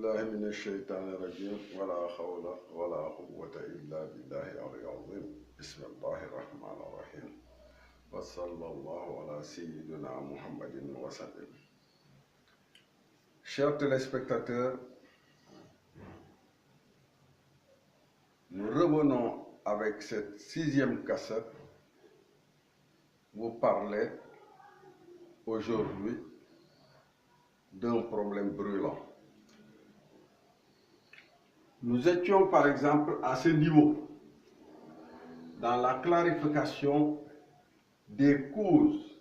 بالله من الشيطان الرجيم ولا حول ولا قوة إلا بالله العلي العظيم بسم الله الرحمن الرحيم وصلى الله على سيدنا محمد وسلم. Chers téléspectateurs, nous revenons avec cette 6e cassette vous parler aujourd'hui d'un problème brûlant. Nous étions par exemple à ce niveau dans la clarification des causes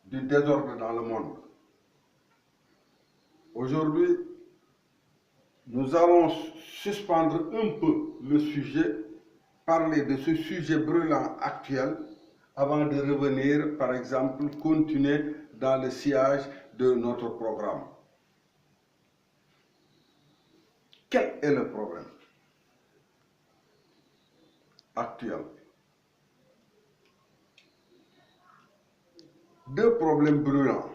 du désordre dans le monde. Aujourd'hui, nous allons suspendre un peu le sujet, parler de ce sujet brûlant actuel, avant de revenir, par exemple, continuer dans le sillage de notre programme. Quel est le problème actuel? Deux problèmes brûlants.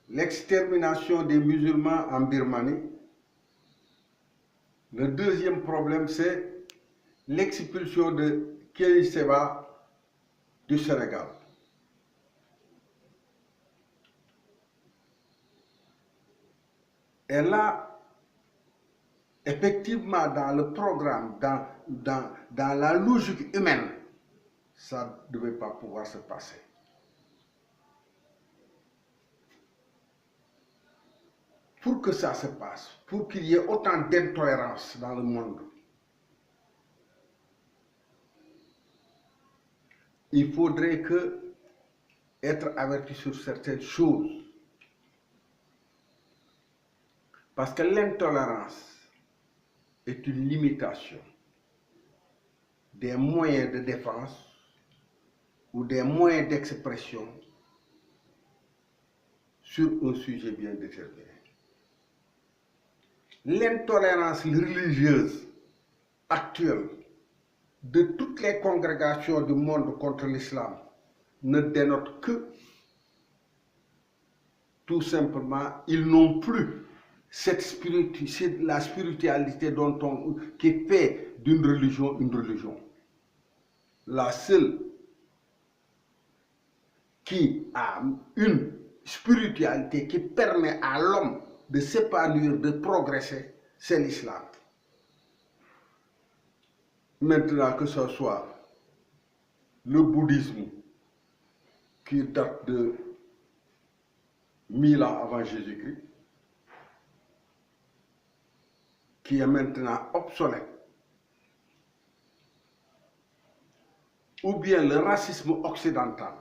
L'extermination des musulmans en Birmanie. Le deuxième problème, c'est l'expulsion de Kéry Séba du Sénégal. Et là, effectivement, dans le programme, dans la logique humaine, ça ne devait pas pouvoir se passer. Pour que ça se passe, pour qu'il y ait autant d'intolérance dans le monde, il faudrait être averti sur certaines choses. Parce que l'intolérance est une limitation des moyens de défense ou des moyens d'expression sur un sujet bien déterminé. L'intolérance religieuse actuelle de toutes les congrégations du monde contre l'islam ne dénote que, tout simplement, ils n'ont plus la spiritualité qui fait d'une religion une religion. La seule qui a une spiritualité qui permet à l'homme de s'épanouir, de progresser, c'est l'islam. Maintenant, que ce soit le bouddhisme, qui date de 1000 ans avant Jésus-Christ, qui est maintenant obsolète, ou bien le racisme occidental,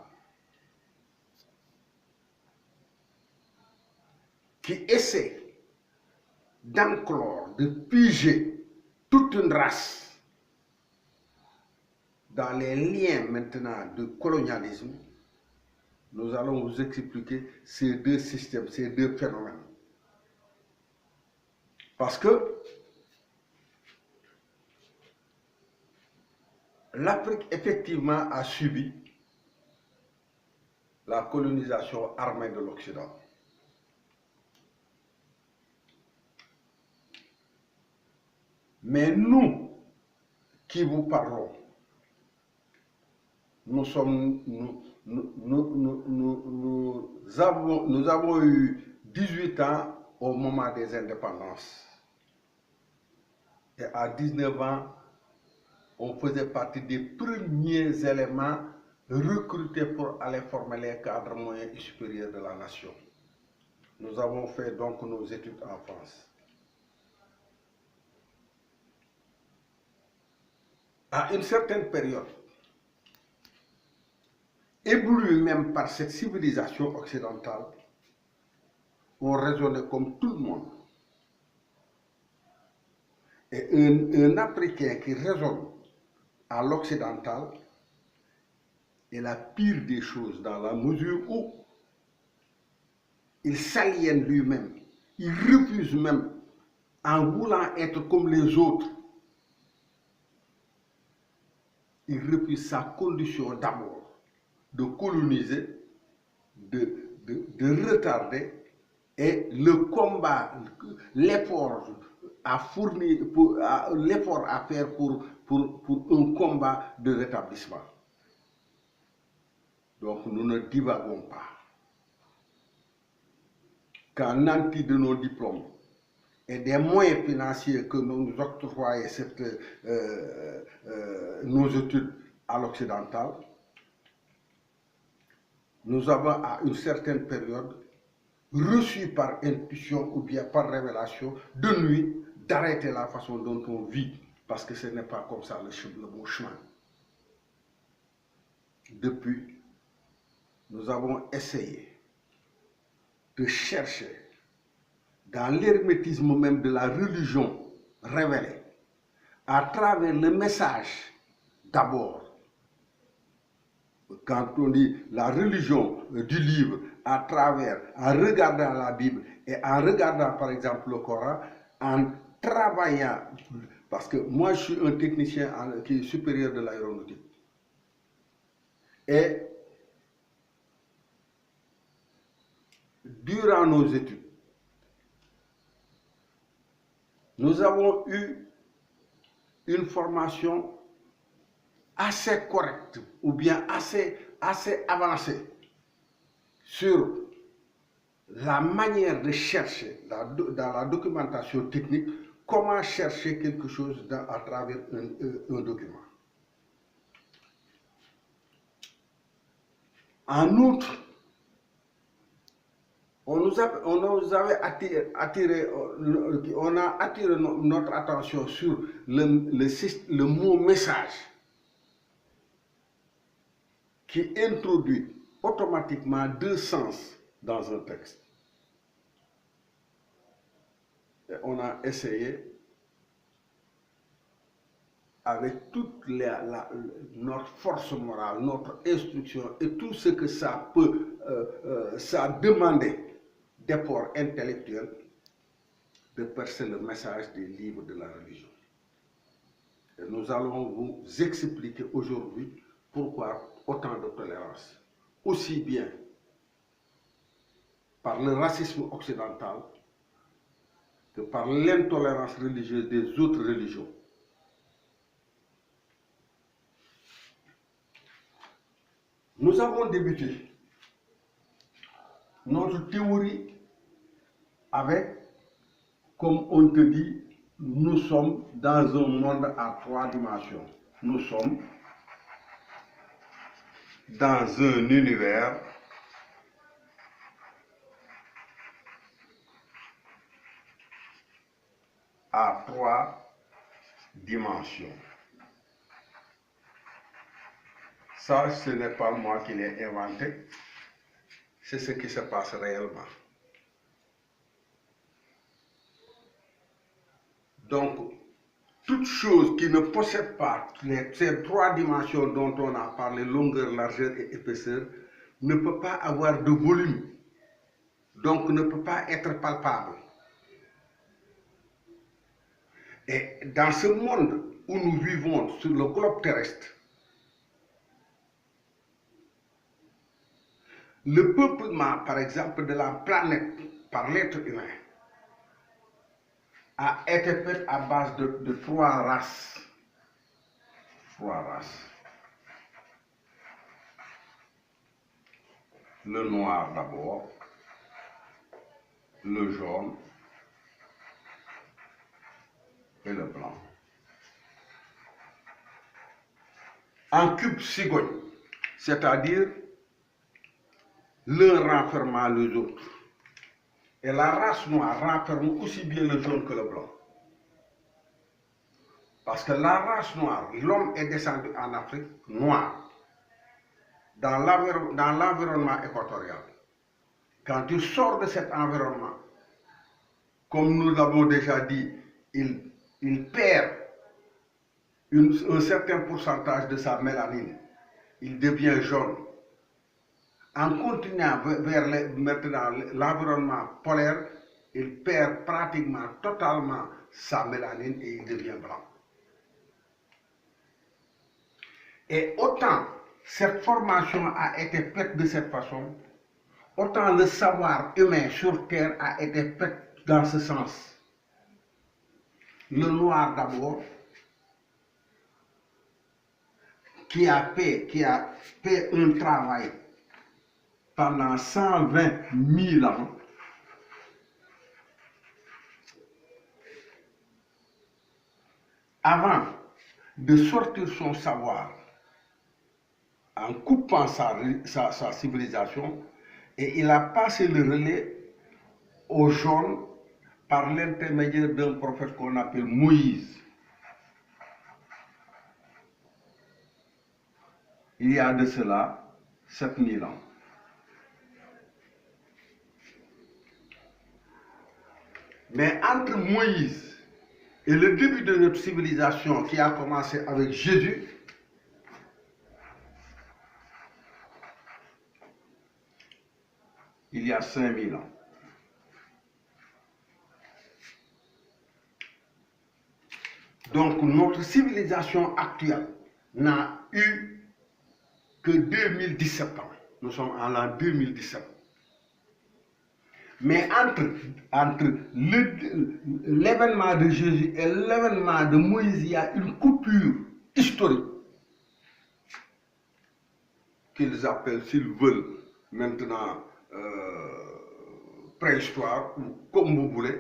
qui essaie d'enclore, de piger toute une race dans les liens maintenant de colonialisme. Nous allons vous expliquer ces deux systèmes, ces deux phénomènes. Parce que l'Afrique, effectivement, a subi la colonisation armée de l'Occident. Mais nous, qui vous parlons, nous avons eu 18 ans au moment des indépendances. Et à 19 ans, on faisait partie des premiers éléments recrutés pour aller former les cadres moyens et supérieurs de la nation. Nous avons fait donc nos études en France. À une certaine période, ébloui même par cette civilisation occidentale, on raisonnait comme tout le monde. Et un Africain qui raisonne à l'occidental est la pire des choses dans la mesure où il s'aliène lui-même, il refuse même, en voulant être comme les autres, il refuse sa condition d'abord de coloniser, de retarder, et le combat, l'effort à fournir, l'effort à faire pour un combat de rétablissement. Donc nous ne divaguons pas. Qu'en anti de nos diplômes et des moyens financiers que nous octroyons nos études à l'occidental, nous avons à une certaine période reçu par intuition ou bien par révélation de nuit d'arrêter la façon dont on vit, parce que ce n'est pas comme ça le bon chemin. Depuis, nous avons essayé de chercher dans l'hermétisme même de la religion révélée, à travers le message d'abord. Quand on dit la religion du livre, à travers, en regardant la Bible et en regardant par exemple le Coran, en travaillant, parce que moi je suis un technicien qui est supérieur de l'aéronautique. Et durant nos études, nous avons eu une formation assez correcte ou bien assez avancée sur la manière de chercher dans la documentation technique comment chercher quelque chose à travers un document. En outre, on a attiré notre attention sur le mot message qui introduit automatiquement deux sens dans un texte. Et on a essayé avec toute notre force morale, notre instruction et tout ce que ça peut ça demander d'efforts intellectuels, de percer le message des livres de la religion. Et nous allons vous expliquer aujourd'hui pourquoi autant de tolérance, aussi bien par le racisme occidental que par l'intolérance religieuse des autres religions. Nous avons débuté notre théorie avec, comme on te dit, nous sommes dans un monde à 3 dimensions. Nous sommes dans un univers à 3 dimensions. Ça, ce n'est pas moi qui l'ai inventé, c'est ce qui se passe réellement. Donc, toute chose qui ne possède pas ces 3 dimensions dont on a parlé, longueur, largeur et épaisseur, ne peut pas avoir de volume, donc ne peut pas être palpable. Et dans ce monde où nous vivons sur le globe terrestre, le peuplement, par exemple, de la planète par l'être humain a été fait à base de 3 races. 3 races. Le noir d'abord, le jaune et le blanc. En cube cigogne, c'est-à-dire l'un renfermant les autres. Et la race noire renferme aussi bien le jaune que le blanc. Parce que la race noire, l'homme est descendu en Afrique noir, dans l'environnement équatorial. Quand il sort de cet environnement, comme nous l'avons déjà dit, il perd un certain pourcentage de sa mélanine. Il devient jaune. En continuant vers maintenant l'environnement polaire, il perd pratiquement totalement sa mélanine et il devient blanc. Et autant cette formation a été faite de cette façon, autant le savoir humain sur Terre a été fait dans ce sens. le noir d'abord, qui a fait un travail pendant 120 000 ans, avant de sortir son savoir en coupant sa civilisation, et il a passé le relais aux jaunes par l'intermédiaire d'un prophète qu'on appelle Moïse. Il y a de cela 7000 ans. Mais entre Moïse et le début de notre civilisation qui a commencé avec Jésus, il y a 5000 ans. Donc notre civilisation actuelle n'a eu que 2017 ans. Nous sommes en l'an 2017. Mais entre l'événement de Jésus et l'événement de Moïse, il y a une coupure historique qu'ils appellent, s'ils veulent, maintenant préhistoire, ou comme vous voulez,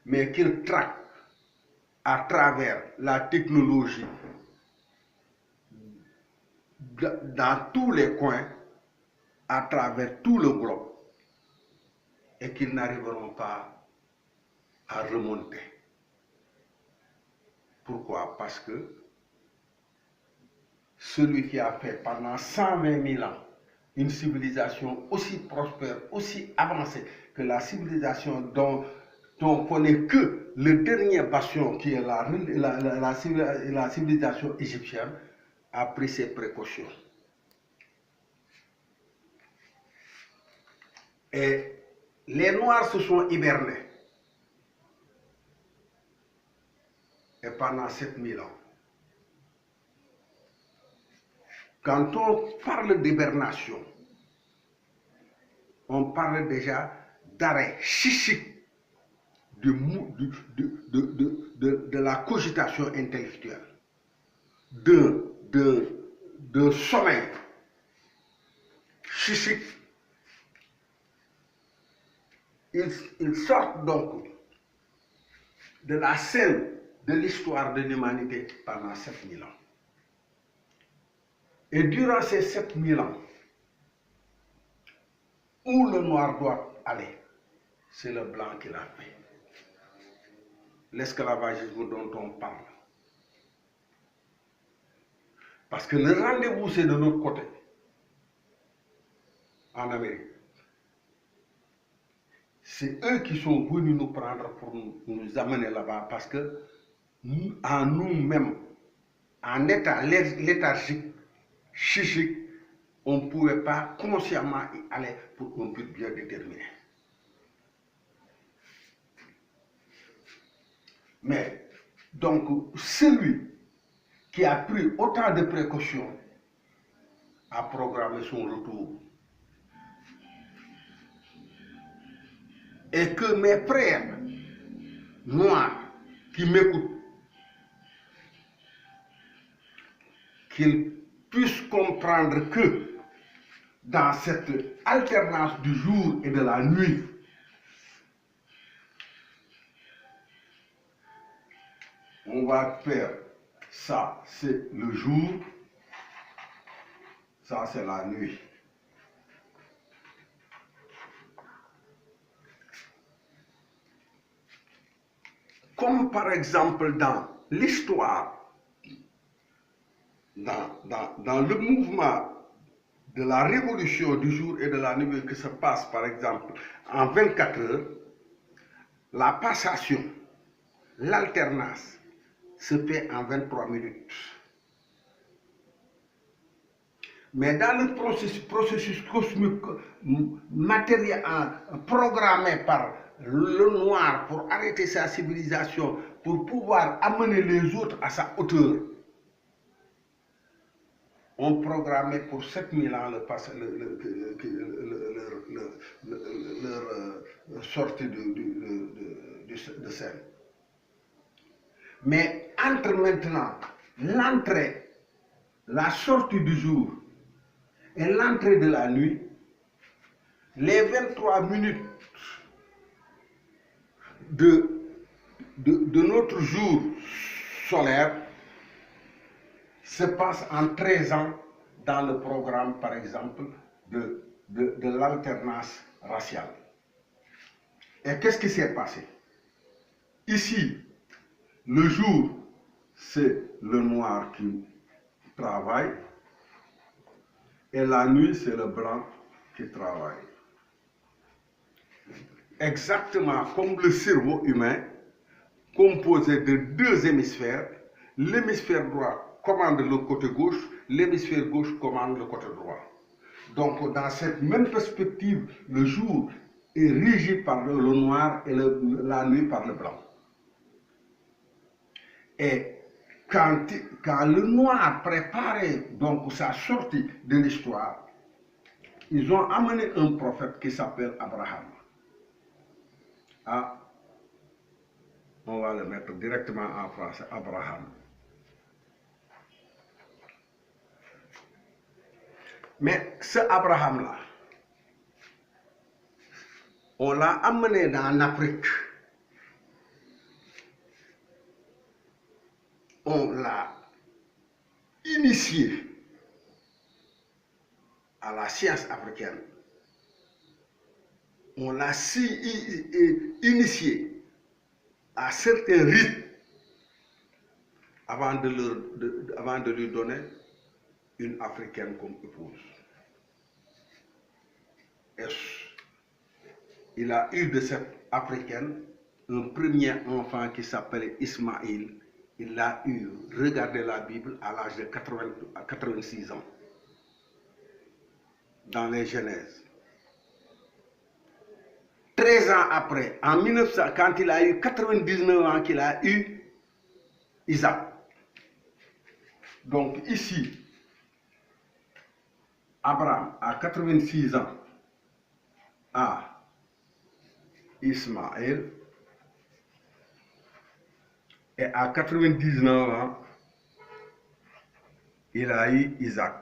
mais qu'ils traquent à travers la technologie dans tous les coins, à travers tout le globe, et qu'ils n'arriveront pas à remonter. Pourquoi? Parce que celui qui a fait pendant 120 000 ans une civilisation aussi prospère, aussi avancée que la civilisation dont on connaît que le dernier bastion qui est la civilisation égyptienne, a pris ses précautions. Et les Noirs se sont hibernés. Et pendant 7000 ans. Quand on parle d'hibernation, on parle déjà d'arrêt chichique de la cogitation intellectuelle, de sommeil chichique. Ils sortent donc de la scène de l'histoire de l'humanité pendant 7000 ans. Et durant ces 7000 ans, où le noir doit aller, c'est le blanc qui l'a fait. L'esclavagisme dont on parle. Parce que le rendez-vous, c'est de l'autre côté, en Amérique. C'est eux qui sont venus nous prendre pour nous amener là-bas, parce que en nous-mêmes, en état léthargique, chichique, on ne pouvait pas consciemment y aller pour qu'on puisse bien déterminer. Mais, donc, celui qui a pris autant de précautions a programmé son retour. Et que mes frères noirs qui m'écoutent, qu'ils puissent comprendre que dans cette alternance du jour et de la nuit, on va faire ça, c'est le jour, ça c'est la nuit. Comme par exemple dans l'histoire, dans le mouvement de la révolution du jour et de la nuit qui se passe par exemple en 24 heures, la passation, l'alternance se fait en 23 minutes. Mais dans le processus cosmique matériel programmé par le noir pour arrêter sa civilisation, pour pouvoir amener les autres à sa hauteur, on programmait pour 7000 ans leur sortie de scène. Mais entre maintenant l'entrée, la sortie du jour et l'entrée de la nuit, les 23 minutes de notre jour solaire se passent en 13 ans dans le programme, par exemple, de l'alternance raciale. Et qu'est-ce qui s'est passé? Ici, le jour, c'est le noir qui travaille, et la nuit, c'est le blanc qui travaille. Exactement comme le cerveau humain, composé de deux hémisphères, l'hémisphère droit commande le côté gauche, l'hémisphère gauche commande le côté droit. Donc, dans cette même perspective, le jour est régi par le noir et la nuit par le blanc. Et quand le noir préparait donc sa sortie de l'histoire, ils ont amené un prophète qui s'appelle Abraham. Ah, on va le mettre directement en français, Abraham. Mais ce Abraham-là, on l'a amené dans l'Afrique. On l'a initié à la science africaine. On l'a initié à certains rites avant de lui donner une africaine comme épouse. Et il a eu de cette africaine un premier enfant qui s'appelait Ismaïl. Il l'a eu, regardez la Bible, à l'âge de 86 ans, dans les Genèses. 13 ans après, en 1900, quand il a eu 99 ans, qu'il a eu Isaac. Donc ici, Abraham a 86 ans, a Ismaël, et à 99 ans, il a eu Isaac.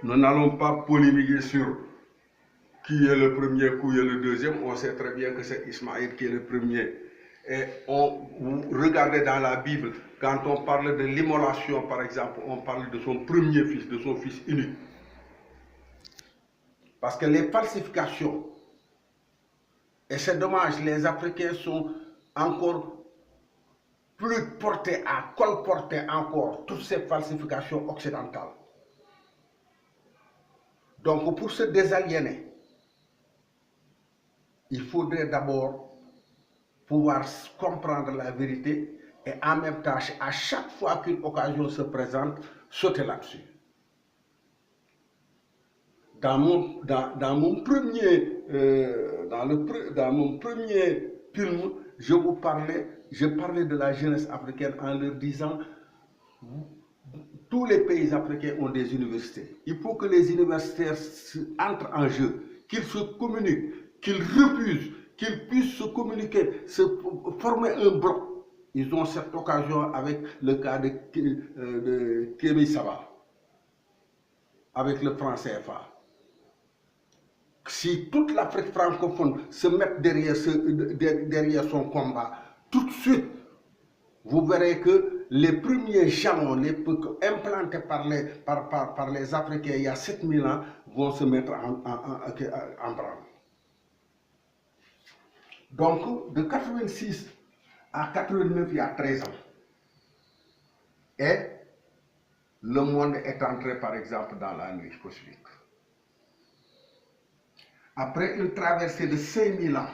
Nous n'allons pas polémiquer sur qui est le premier, qui est le deuxième. On sait très bien que c'est Ismaël qui est le premier. Et vous regardez dans la Bible, quand on parle de l'immolation, par exemple, on parle de son premier fils, de son fils unique. Parce que les falsifications, et c'est dommage, les Africains sont encore plus portés à colporter encore toutes ces falsifications occidentales. Donc pour se désaliéner, il faudrait d'abord pouvoir comprendre la vérité et en même temps, à chaque fois qu'une occasion se présente, sauter là-dessus. Dans mon premier film, je parlais de la jeunesse africaine en leur disant tous les pays africains ont des universités. Il faut que les universitaires entrent en jeu, qu'ils se communiquent, qu'ils refusent, qu'ils puissent se communiquer, se former un bloc. Ils ont cette occasion avec le cas de Kémy Saba, avec le franc CFA. Si toute l'Afrique francophone se met derrière son combat, tout de suite, vous verrez que les premiers jalons implantés par les Africains il y a 7000 ans vont se mettre en branle. Donc, de 86 à 89, il y a 13 ans. Et le monde est entré, par exemple, dans la nuit cosmique. Après une traversée de 5000 ans,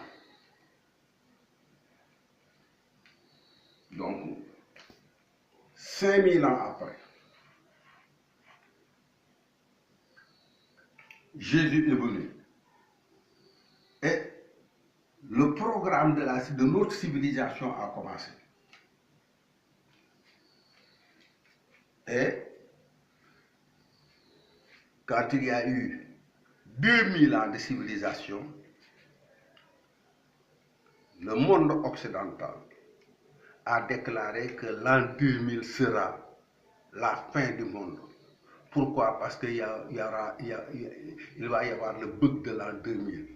donc 5000 ans après, Jésus est venu. Et le programme de notre civilisation a commencé. Et quand il y a eu 2000 ans de civilisation, le monde occidental a déclaré que l'an 2000 sera la fin du monde. Pourquoi? Parce qu'il va y avoir le bug de l'an 2000.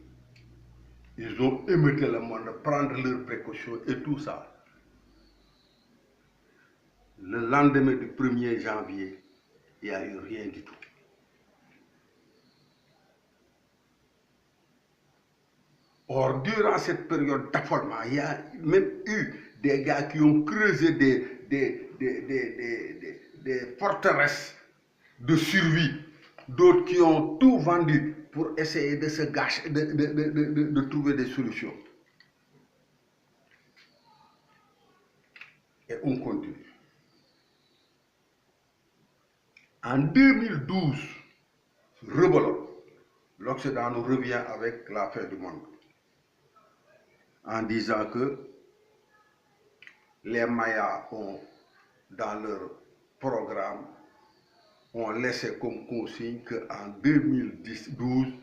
Ils ont émeuté le monde, prendre leurs précautions et tout ça. Le lendemain du 1er janvier, il n'y a eu rien du tout. Or, durant cette période d'affolement, il y a même eu des gars qui ont creusé des forteresses de survie, d'autres qui ont tout vendu pour essayer de se gâcher, de trouver des solutions. Et on continue. En 2012, rebelote, l'Occident nous revient avec la fin du monde, en disant que les Mayas ont, dans leur programme, ont laissé comme consigne qu'en 2012,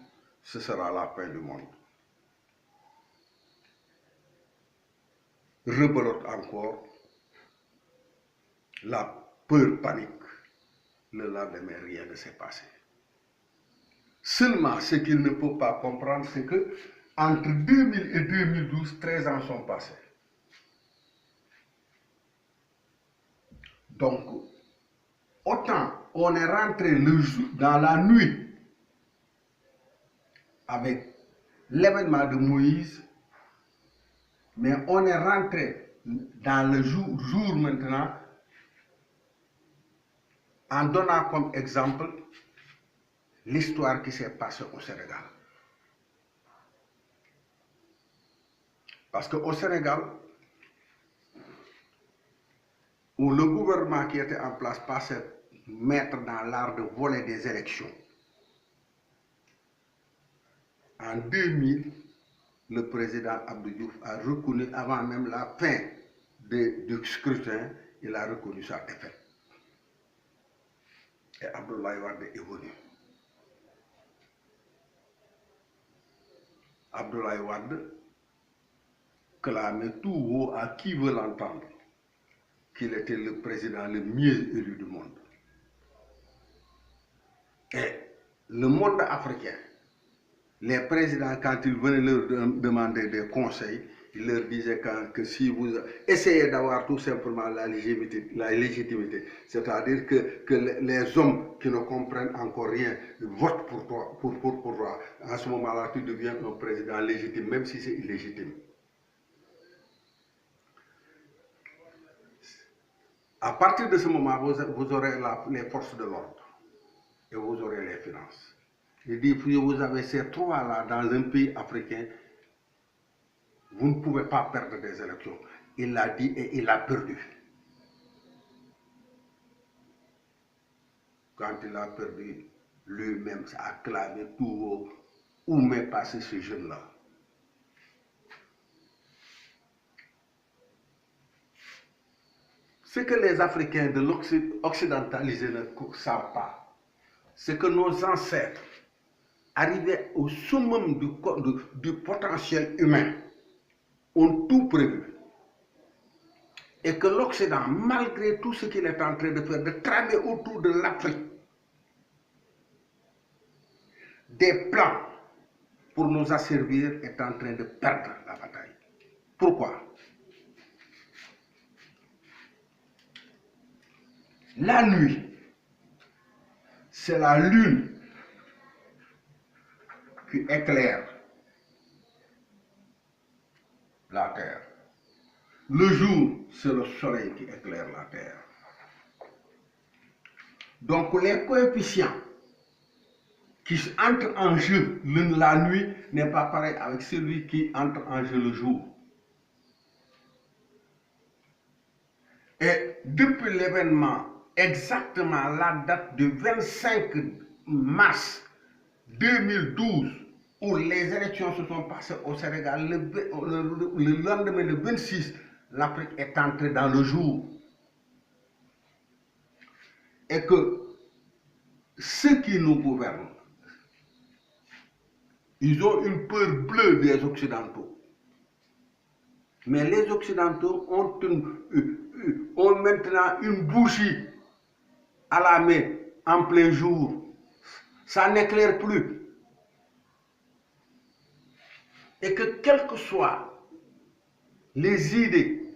ce sera la fin du monde. Rebelote encore, la peur panique. Le lendemain, rien ne s'est passé. Seulement, ce qu'il ne peut pas comprendre, c'est que entre 2000 et 2012, 13 ans sont passés. Donc, autant on est rentré dans la nuit avec l'événement de Moïse, mais on est rentré dans le jour maintenant en donnant comme exemple l'histoire qui s'est passée au Sénégal. Parce qu'au Sénégal, où le gouvernement qui était en place passait mettre dans l'art de voler des élections, en 2000, le président Abdou Diouf a reconnu, avant même la fin du scrutin, il a reconnu sa défaite. Et Abdoulaye Wade est venu. Abdoulaye Wade clamait tout haut à qui veut l'entendre qu'il était le président le mieux élu du monde. Et le monde africain, les présidents, quand ils venaient leur demander des conseils, ils leur disaient que si vous essayez d'avoir tout simplement la légitimité, c'est-à-dire que les hommes qui ne comprennent encore rien votent pour toi, pour toi, à ce moment-là, tu deviens un président légitime, même si c'est illégitime. À partir de ce moment, vous aurez les forces de l'ordre et vous aurez les finances. Il dit, vous avez ces trois-là dans un pays africain, vous ne pouvez pas perdre des élections. Il l'a dit et il a perdu. Quand il a perdu, lui-même a clamé tout haut, où m'est passé ce jeune-là? Ce que les Africains de l'occidentalisé ne savent pas, c'est que nos ancêtres arrivés au summum du potentiel humain ont tout prévu. Et que l'Occident, malgré tout ce qu'il est en train de faire, de tramer autour de l'Afrique, des plans pour nous asservir, est en train de perdre la bataille. Pourquoi? La nuit, c'est la lune qui éclaire la terre. Le jour, c'est le soleil qui éclaire la terre. Donc les coefficients qui entrent en jeu la nuit n'est pas pareil avec celui qui entre en jeu le jour. Et depuis l'événement, exactement la date du 25 mars 2012, où les élections se sont passées au Sénégal, le lendemain, le 26, l'Afrique est entrée dans le jour. Et que ceux qui nous gouvernent, ils ont une peur bleue des Occidentaux. Mais les Occidentaux ont maintenant une bougie à la main en plein jour. Ça n'éclaire plus. Et que quelles que soient les idées,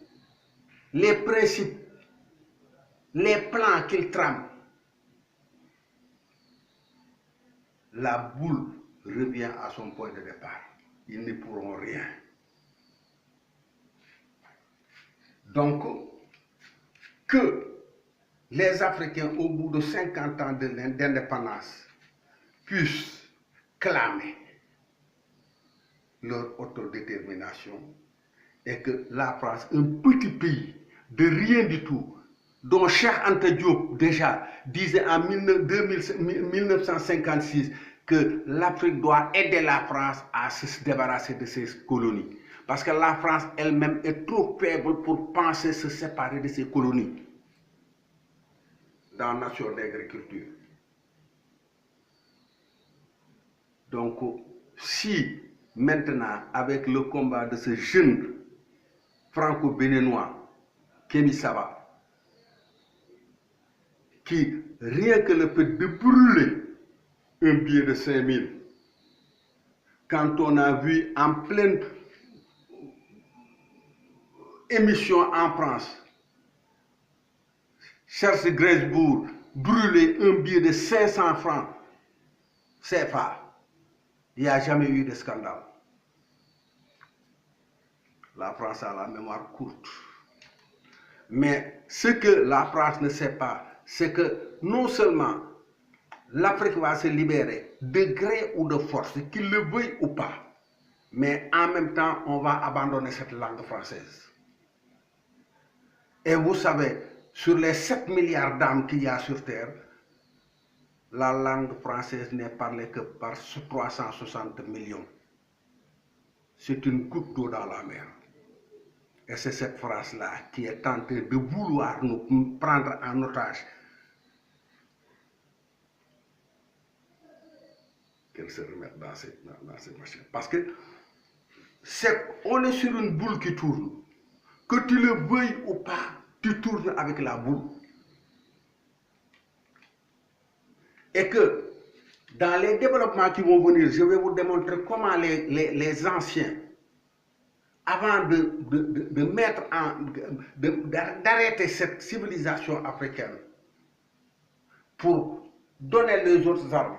les principes, les plans qu'ils trament, la boule revient à son point de départ. Ils ne pourront rien. Donc, que les Africains, au bout de 50 ans d'indépendance, puissent clamer leur autodétermination et que la France, un petit pays de rien du tout, dont Cheikh Anta Diop déjà disait en 1956 que l'Afrique doit aider la France à se débarrasser de ses colonies. Parce que la France elle-même est trop faible pour penser se séparer de ses colonies dans la nation d'agriculture. Donc, si maintenant, avec le combat de ce jeune franco-béninois, Kémy Seba, qui, rien que le fait de brûler un billet de 5000, quand on a vu en pleine émission en France, Charles Gainsbourg brûler un billet de 500 francs CFA, il n'y a jamais eu de scandale. La France a la mémoire courte. Mais ce que la France ne sait pas, c'est que non seulement l'Afrique va se libérer de gré ou de force, qu'il le veuille ou pas, mais en même temps, on va abandonner cette langue française. Et vous savez, sur les 7 milliards d'âmes qu'il y a sur Terre, la langue française n'est parlée que par 360 millions. C'est une goutte d'eau dans la mer. Et c'est cette France-là qui est tentée de vouloir nous prendre en otage. Qu'elle se remette dans ces machines. Parce que on est sur une boule qui tourne. Que tu le veuilles ou pas, tu tournes avec la boule. Et que dans les développements qui vont venir, je vais vous démontrer comment les anciens, avant d'arrêter cette civilisation africaine pour donner les autres armes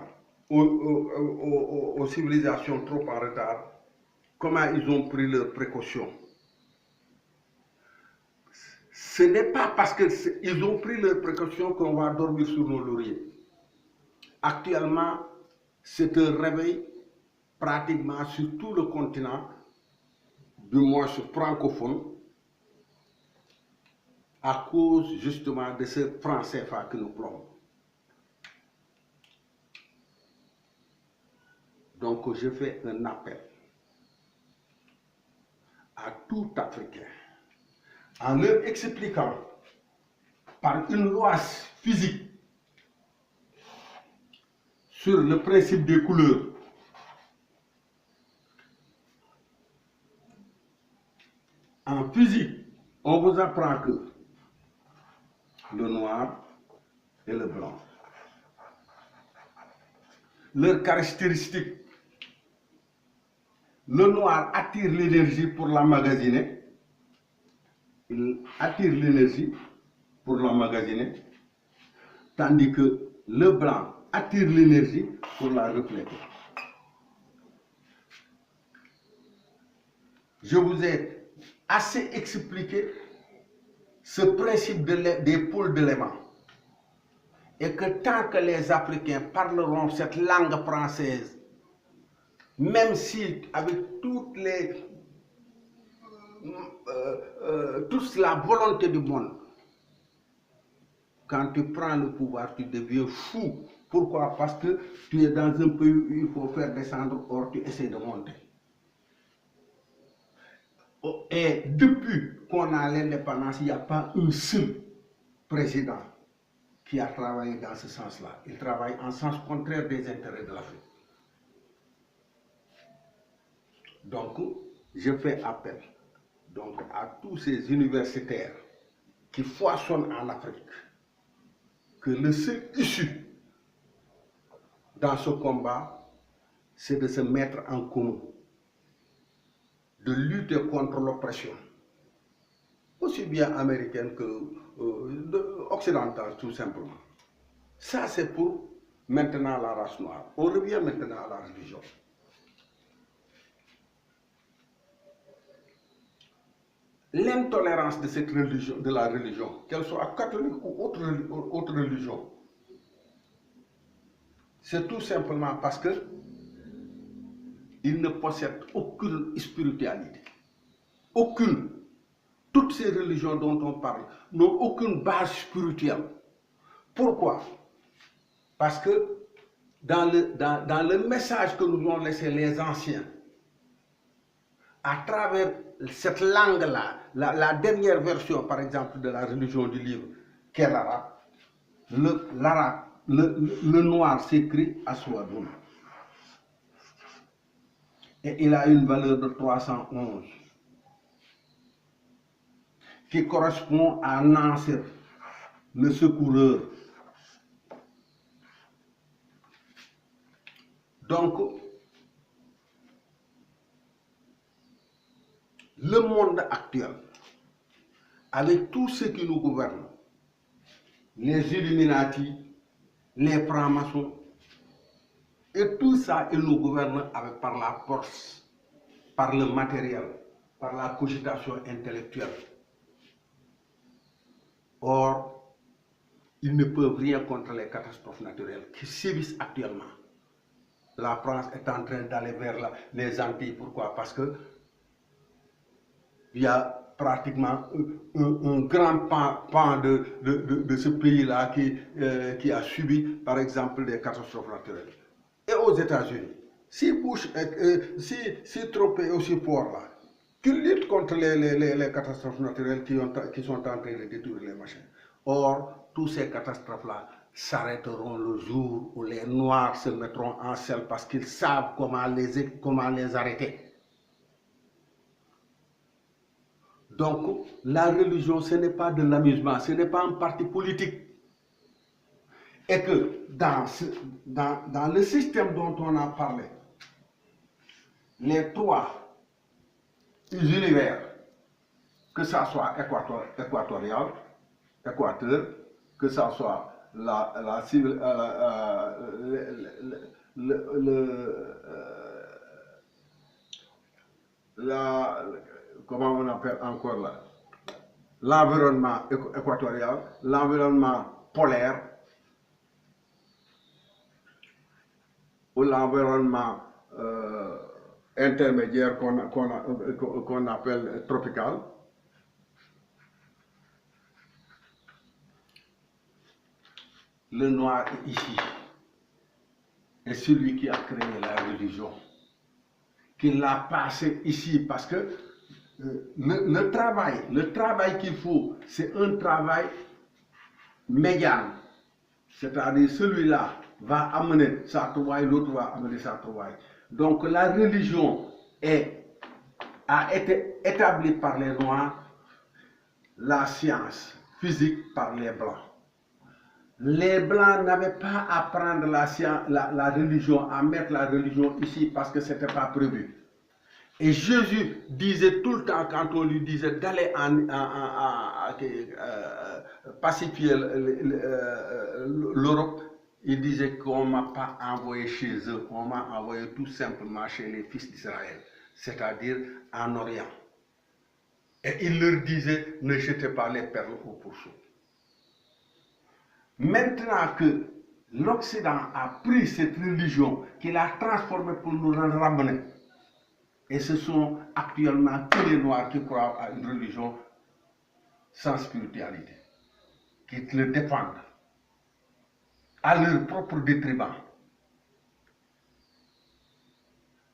aux civilisations trop en retard, comment ils ont pris leurs précautions. Ce n'est pas parce qu'ils ont pris leurs précautions qu'on va dormir sur nos lauriers. Actuellement, c'est un réveil pratiquement sur tout le continent, du moins francophone, à cause justement de ce franc CFA que nous plombons. Donc je fais un appel à tout Africain en leur expliquant par une loi physique sur le principe des couleurs. En physique, on vous apprend que le noir et le blanc, leurs caractéristiques, le noir attire l'énergie pour l'emmagasiner, il attire l'énergie pour l'emmagasiner, tandis que le blanc attire l'énergie pour la refléter. Je vous ai assez expliqué ce principe des pôles d'éléments. Et que tant que les Africains parleront cette langue française, même si avec toute la volonté du monde, quand tu prends le pouvoir, tu deviens fou. Pourquoi? Parce que tu es dans un pays où il faut faire descendre, or tu essaies de monter. Et depuis qu'on a l'indépendance, il n'y a pas un seul président qui a travaillé dans ce sens-là. Il travaille en sens contraire des intérêts de l'Afrique. Donc, je fais appel donc à tous ces universitaires qui foisonnent en Afrique, que le seul issue dans ce combat, c'est de se mettre en commun, de lutter contre l'oppression, aussi bien américaine que occidentale, tout simplement. Ça, c'est pour maintenant la race noire. On revient maintenant à la religion. L'intolérance de cette religion, de la religion, qu'elle soit catholique ou autre religion, c'est tout simplement parce que il ne possède aucune spiritualité. Aucune. Toutes ces religions dont on parle n'ont aucune base spirituelle. Pourquoi? Parce que dans le message que nous ont laissé les anciens, à travers cette langue-là, la dernière version, par exemple, de la religion du livre, qu'est l'arabe, le noir s'écrit Aswadoun. Et il a une valeur de 311, qui correspond à Nasser, le secoureur. Donc, le monde actuel, avec tout ce qui nous gouverne, les Illuminati, les francs-maçons, et tout ça, ils nous gouvernent par la force, par le matériel, par la cogitation intellectuelle. Or, ils ne peuvent rien contre les catastrophes naturelles qui sévissent actuellement. La France est en train d'aller vers les Antilles. Pourquoi? Parce que il y a pratiquement un grand pan de ce pays-là qui a subi, par exemple, des catastrophes naturelles. Et aux États-Unis, si Trump est aussi fort là, qu'il lutte contre les catastrophes naturelles qui sont en train de détruire les machines. Or, toutes ces catastrophes-là s'arrêteront le jour où les Noirs se mettront en selle parce qu'ils savent comment les arrêter. Donc, la religion, ce n'est pas de l'amusement, ce n'est pas un parti politique. Et que dans le système dont on a parlé, les trois univers, que ça soit équatorial, équateur, que ça soit comment on appelle encore là, l'environnement équatorial, l'environnement polaire, ou l'environnement intermédiaire qu'on appelle tropical. Le noir est ici. Et celui qui a créé la religion, qui l'a passé ici, parce que le travail qu'il faut, c'est un travail médian. C'est-à-dire celui-là va amener sa trouvaille, l'autre va amener sa trouvaille. Donc la religion a été établie par les Noirs, la science physique par les Blancs. Les Blancs n'avaient pas à prendre la religion, à mettre la religion ici parce que ce n'était pas prévu. Et Jésus disait tout le temps, quand on lui disait d'aller pacifier l'Europe, il disait qu'on ne m'a pas envoyé chez eux, on m'a envoyé tout simplement chez les fils d'Israël, c'est-à-dire en Orient. Et il leur disait, ne jetez pas les perles au pourceau. Maintenant que l'Occident a pris cette religion, qu'il a transformée pour nous ramener, et ce sont actuellement tous les Noirs qui croient à une religion sans spiritualité, qui le défendent à leur propre détriment.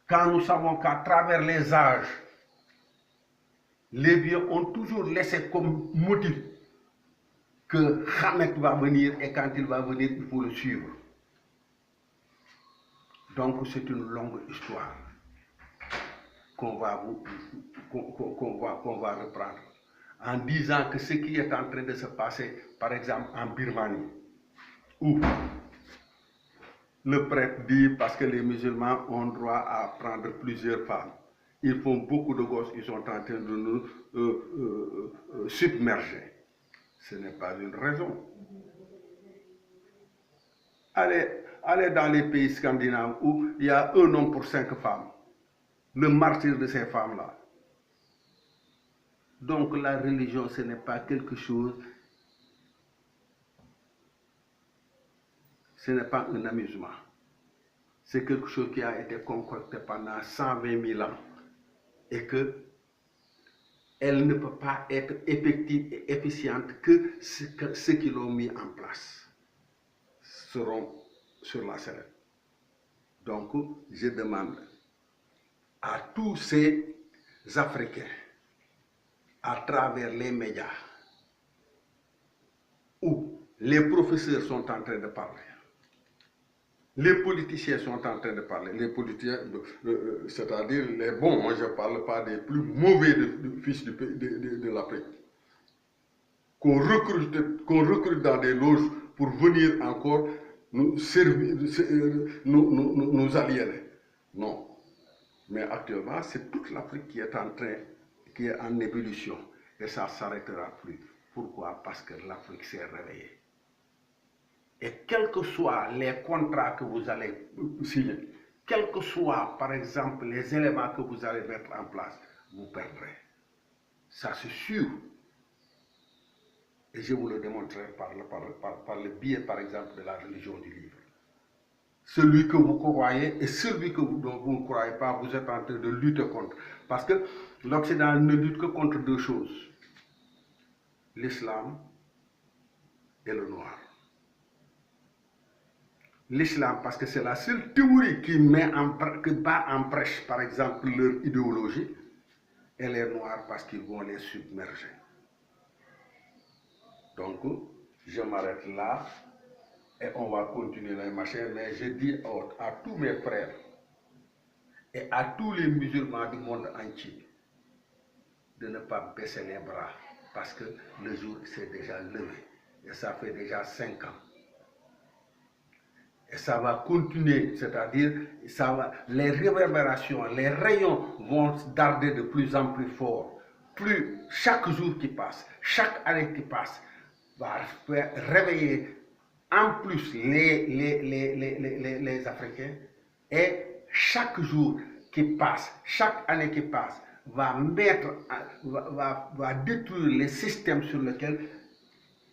Quand nous savons qu'à travers les âges, les vieux ont toujours laissé comme motif que Hamed va venir et quand il va venir, il faut le suivre. Donc c'est une longue histoire qu'on va, qu'on va reprendre. En disant que ce qui est en train de se passer, par exemple en Birmanie, où le prêtre dit, parce que les musulmans ont droit à prendre plusieurs femmes, ils font beaucoup de gosses, ils sont en train de nous submerger. Ce n'est pas une raison. Allez dans les pays scandinaves où il y a un homme pour 5 femmes. Le martyr de ces femmes-là. Donc la religion, ce n'est pas quelque chose, ce n'est pas un amusement. C'est quelque chose qui a été concocté pendant 120 000 ans et que elle ne peut pas être effective et efficiente que ceux qui l'ont mis en place seront sur la sellette. Donc, je demande à tous ces Africains, à travers les médias, où les professeurs sont en train de parler, les politiciens sont en train de parler, les politiciens, c'est-à-dire les bons, moi je ne parle pas des plus mauvais fils de l'Afrique, qu'on recrute dans des loges pour venir encore nous servir, nous aliéner. Non. Mais actuellement, c'est toute l'Afrique qui est en ébullition. Et ça ne s'arrêtera plus. Pourquoi? Parce que l'Afrique s'est réveillée. Et quels que soient les contrats que vous allez signer, quels que soient, par exemple, les éléments que vous allez mettre en place, vous perdrez. Ça, c'est sûr. Et je vous le démontrerai par le biais, par exemple, de la religion du livre. Celui que vous croyez et celui dont vous ne croyez pas, vous êtes en train de lutter contre. Parce que l'Occident ne lutte que contre deux choses. L'islam et le noir. L'islam, parce que c'est la seule théorie qui bat en brèche, par exemple, leur idéologie. Et les noirs, parce qu'ils vont les submerger. Donc, je m'arrête là. Et on va continuer les machins, mais je dis à tous mes frères et à tous les musulmans du monde entier de ne pas baisser les bras parce que le jour s'est déjà levé et ça fait déjà 5 ans. Et ça va continuer, c'est-à-dire les réverbérations, les rayons vont darder de plus en plus fort. Plus chaque jour qui passe, chaque année qui passe va faire réveiller en plus les Africains, et chaque jour qui passe, chaque année qui passe, va détruire les systèmes sur lesquels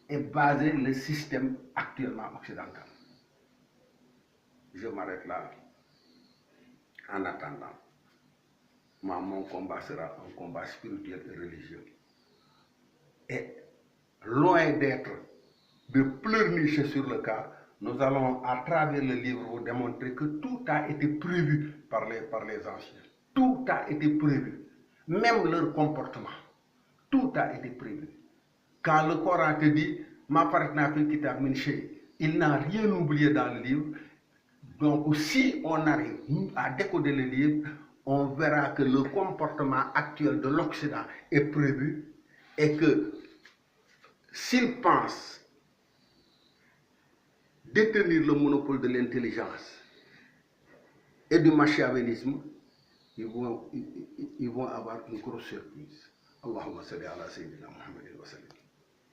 est basé le système actuellement occidental. Je m'arrête là. En attendant, mon combat sera un combat spirituel et religieux. Et loin d'être de pleurnicher sur le cas, nous allons, à travers le livre, vous démontrer que tout a été prévu par les anciens. Tout a été prévu. Même leur comportement. Tout a été prévu. Quand le Coran te dit, il n'a rien oublié dans le livre. Donc, si on arrive à décoder le livre, on verra que le comportement actuel de l'Occident est prévu et que s'ils pensent détenir le monopole de l'intelligence et du machiavélisme, ils vont avoir une grosse surprise. Allahumma salli ala sayyidina Muhammad wa sallam.